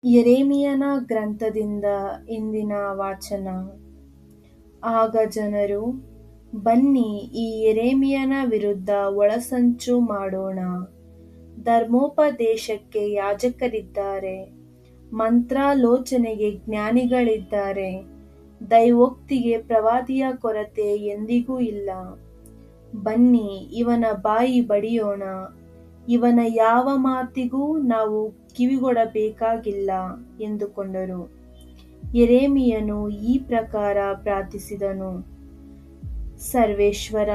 ಯೆರೆಮೀಯನ ಗ್ರಂಥದಿಂದ ಇಂದಿನ ವಾಚನ. ಆಗ ಜನರು, ಬನ್ನಿ, ಈ ಯೆರೆಮೀಯನ ವಿರುದ್ಧ ಒಳಸಂಚು ಮಾಡೋಣ. ಧರ್ಮೋಪದೇಶಕ್ಕೆ ಯಾಜಕರಿದ್ದಾರೆ, ಮಂತ್ರಾಲೋಚನೆಗೆ ಜ್ಞಾನಿಗಳಿದ್ದಾರೆ, ದೈವೋಕ್ತಿಗೆ ಪ್ರವಾದಿಯ ಕೊರತೆ ಎಂದಿಗೂ ಇಲ್ಲ. ಬನ್ನಿ, ಇವನ ಬಾಯಿ ಬಡಿಯೋಣ, ಇವನ ಯಾವ ಮಾತಿಗೂ ನಾವು ಕಿವಿಗೊಡಬೇಕಾಗಿಲ್ಲ ಎಂದುಕೊಂಡರು. ಯೆರೆಮೀಯನು ಈ ಪ್ರಕಾರ ಪ್ರಾರ್ಥಿಸಿದನು: ಸರ್ವೇಶ್ವರ,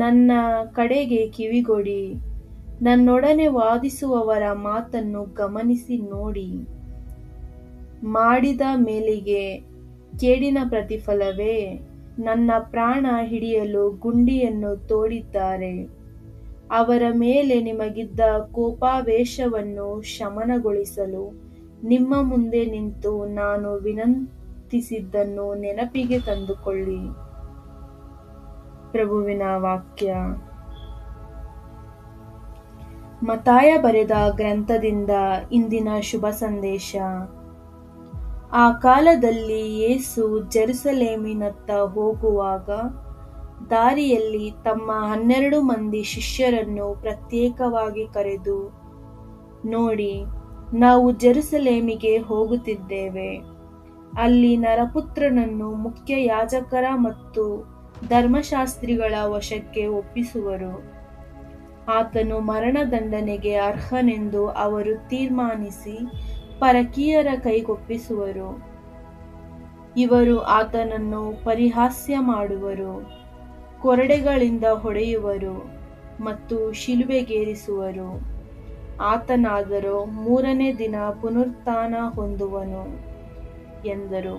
ನನ್ನ ಕಡೆಗೆ ಕಿವಿಗೊಡಿ, ನನ್ನೊಡನೆ ವಾದಿಸುವವರ ಮಾತನ್ನು ಗಮನಿಸಿ ನೋಡಿ. ಮಾಡಿದ ಮೇಲಿಗೆ ಕೇಡಿನ ಪ್ರತಿಫಲವೇ? ನನ್ನ ಪ್ರಾಣ ಹಿಡಿಯಲು ಗುಂಡಿಯನ್ನು ತೋಡಿದ್ದಾರೆ. ಅವರ ಮೇಲೆ ನಿಮಗಿದ್ದ ಕೋಪಾವೇಶವನ್ನು ಶಮನಗೊಳಿಸಲು ನಿಮ್ಮ ಮುಂದೆ ನಿಂತು ನಾನು ವಿನಂತಿಸಿದ್ದನ್ನು ನೆನಪಿಗೆ ತಂದುಕೊಳ್ಳಿ. ಪ್ರಭುವಿನ ವಾಕ್ಯ. ಮತ್ತಾಯ ಬರೆದ ಗ್ರಂಥದಿಂದ ಇಂದಿನ ಶುಭ ಸಂದೇಶ. ಆ ಕಾಲದಲ್ಲಿ ಯೇಸು ಜೆರುಸಲೇಮಿನತ್ತ ಹೋಗುವಾಗ ದಾರಿಯಲ್ಲಿ ತಮ್ಮ 12 ಮಂದಿ ಶಿಷ್ಯರನ್ನು ಪ್ರತ್ಯೇಕವಾಗಿ ಕರೆದು, ನೋಡಿ, ನಾವು ಜೆರುಸಲೇಮಿಗೆ ಹೋಗುತ್ತಿದ್ದೇವೆ. ಅಲ್ಲಿ ನರಪುತ್ರನನ್ನು ಮುಖ್ಯ ಯಾಜಕರ ಮತ್ತು ಧರ್ಮಶಾಸ್ತ್ರಿಗಳ ವಶಕ್ಕೆ ಒಪ್ಪಿಸುವರು. ಆತನು ಮರಣದಂಡನೆಗೆ ಅರ್ಹನೆಂದು ಅವರು ತೀರ್ಮಾನಿಸಿ ಪರಕೀಯರ ಕೈಗೊಪ್ಪಿಸುವರು. ಇವರು ಆತನನ್ನು ಪರಿಹಾಸ್ಯ ಮಾಡುವರು, ಕೊರಡೆಗಳಿಂದ ಹೊಡೆಯುವರು ಮತ್ತು ಶಿಲುಬೆಗೇರಿಸುವರು. ಆತನಾದರೋ 3ನೇ ದಿನ ಪುನರುತ್ಥಾನ ಹೊಂದುವನು ಎಂದರು.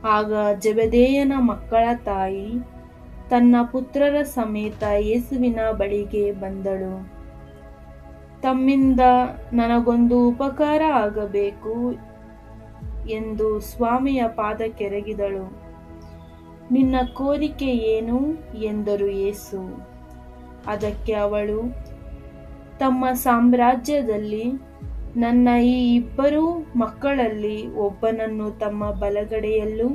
ಆಗ ಜೆಬೆದಾಯನ ಮಕ್ಕಳ ತಾಯಿ ತನ್ನ ಪುತ್ರರ ಸಮೇತ ಯೇಸುವಿನ ಬಳಿಗೆ ಬಂದಳು. ತಮ್ಮಿಂದ ನನಗೊಂದು ಉಪಕಾರ ಆಗಬೇಕು ಎಂದು ಸ್ವಾಮಿಯ ಪಾದಕ್ಕೆರಗಿದಳು. ನಿನ್ನ ಕೋರಿಕೆ ಏನು ಎಂದರು ಯೇಸು. ಅದಕ್ಕೆ ಅವಳು, ತಮ್ಮ ಸಾಮ್ರಾಜ್ಯದಲ್ಲಿ ನನ್ನ ಈ 2 ಮಕ್ಕಳಲ್ಲಿ ಒಬ್ಬನನ್ನು ತಮ್ಮ ಬಲಗಡೆಯಲ್ಲೂ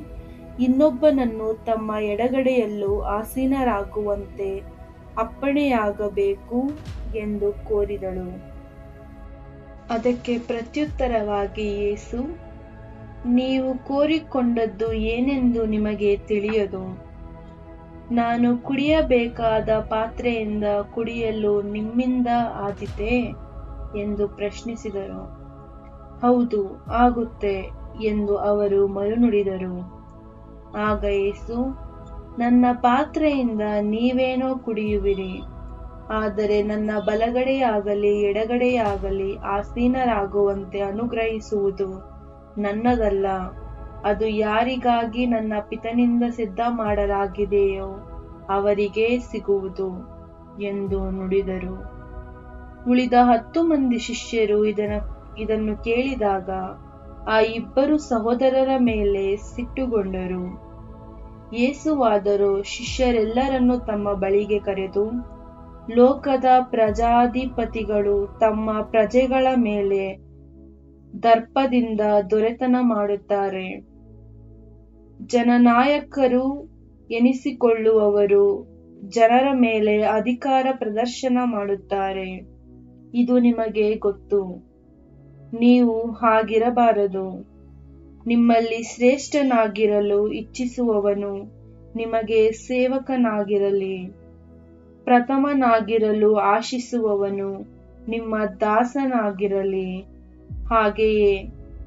ಇನ್ನೊಬ್ಬನನ್ನು ತಮ್ಮ ಎಡಗಡೆಯಲ್ಲೂ ಆಸೀನರಾಗುವಂತೆ ಅಪ್ಪಣೆಯಾಗಬೇಕು ಎಂದು ಕೋರಿದಳು. ಅದಕ್ಕೆ ಪ್ರತ್ಯುತ್ತರವಾಗಿ ಯೇಸು, ನೀವು ಕೋರಿಕೊಂಡದ್ದು ಏನೆಂದು ನಿಮಗೆ ತಿಳಿಯದು. ನಾನು ಕುಡಿಯಬೇಕಾದ ಪಾತ್ರೆಯಿಂದ ಕುಡಿಯಲು ನಿಮ್ಮಿಂದ ಆದೀತೆ ಎಂದು ಪ್ರಶ್ನಿಸಿದರು. ಹೌದು, ಆಗುತ್ತೆ ಎಂದು ಅವರು ಮರುನುಡಿದರು. ಆಗ ಯೇಸು, ನನ್ನ ಪಾತ್ರೆಯಿಂದ ನೀವೇನೋ ಕುಡಿಯುವಿರಿ, ಆದರೆ ನನ್ನ ಬಲಗಡೆಯಾಗಲಿ ಎಡಗಡೆಯಾಗಲಿ ಆಸೀನರಾಗುವಂತೆ ಅನುಗ್ರಹಿಸುವುದು ನನ್ನದಲ್ಲ, ಅದು ಯಾರಿಗಾಗಿ ನನ್ನ ಪಿತನಿಂದ ಸಿದ್ಧ ಮಾಡಲಾಗಿದೆಯೋ ಅವರಿಗೇ ಸಿಗುವುದು ಎಂದು ನುಡಿದರು. ಉಳಿದ 10 ಮಂದಿ ಶಿಷ್ಯರು ಇದನ್ನು ಕೇಳಿದಾಗ ಆ 2 ಸಹೋದರರ ಮೇಲೆ ಸಿಟ್ಟುಗೊಂಡರು. ಯೇಸುವಾದರೋ ಶಿಷ್ಯರೆಲ್ಲರನ್ನು ತಮ್ಮ ಬಳಿಗೆ ಕರೆದು, ಲೋಕದ ಪ್ರಜಾಧಿಪತಿಗಳು ತಮ್ಮ ಪ್ರಜೆಗಳ ಮೇಲೆ ದರ್ಪದಿಂದ ದೊರೆತನ ಮಾಡುತ್ತಾರೆ. ಜನನಾಯಕರು ಎನಿಸಿಕೊಳ್ಳುವವರು ಜನರ ಮೇಲೆ ಅಧಿಕಾರ ಪ್ರದರ್ಶನ ಮಾಡುತ್ತಾರೆ. ಇದು ನಿಮಗೆ ಗೊತ್ತು. ನೀವು ಹಾಗಿರಬಾರದು. ನಿಮ್ಮಲ್ಲಿ ಶ್ರೇಷ್ಠನಾಗಿರಲು ಇಚ್ಛಿಸುವವನು ನಿಮಗೆ ಸೇವಕನಾಗಿರಲಿ. ಪ್ರಥಮನಾಗಿರಲು ಆಶಿಸುವವನು ನಿಮ್ಮ ದಾಸನಾಗಿರಲಿ. ಹಾಗೆಯೇ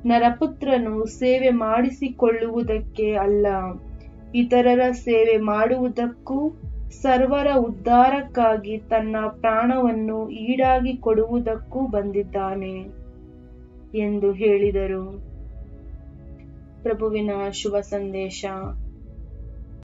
ನರಪುತ್ರನು ಸೇವೆ ಮಾಡಿಸಿಕೊಳ್ಳುವುದಕ್ಕೆ ಅಲ್ಲ, ಇತರರ ಸೇವೆ ಮಾಡುವುದಕ್ಕೂ ಸರ್ವರ ಉದ್ಧಾರಕ್ಕಾಗಿ ತನ್ನ ಪ್ರಾಣವನ್ನು ಈಡಾಗಿ ಕೊಡುವುದಕ್ಕೂ ಬಂದಿದ್ದಾನೆ ಎಂದು ಹೇಳಿದರು. ಪ್ರಭುವಿನ ಶುಭ ಸಂದೇಶ.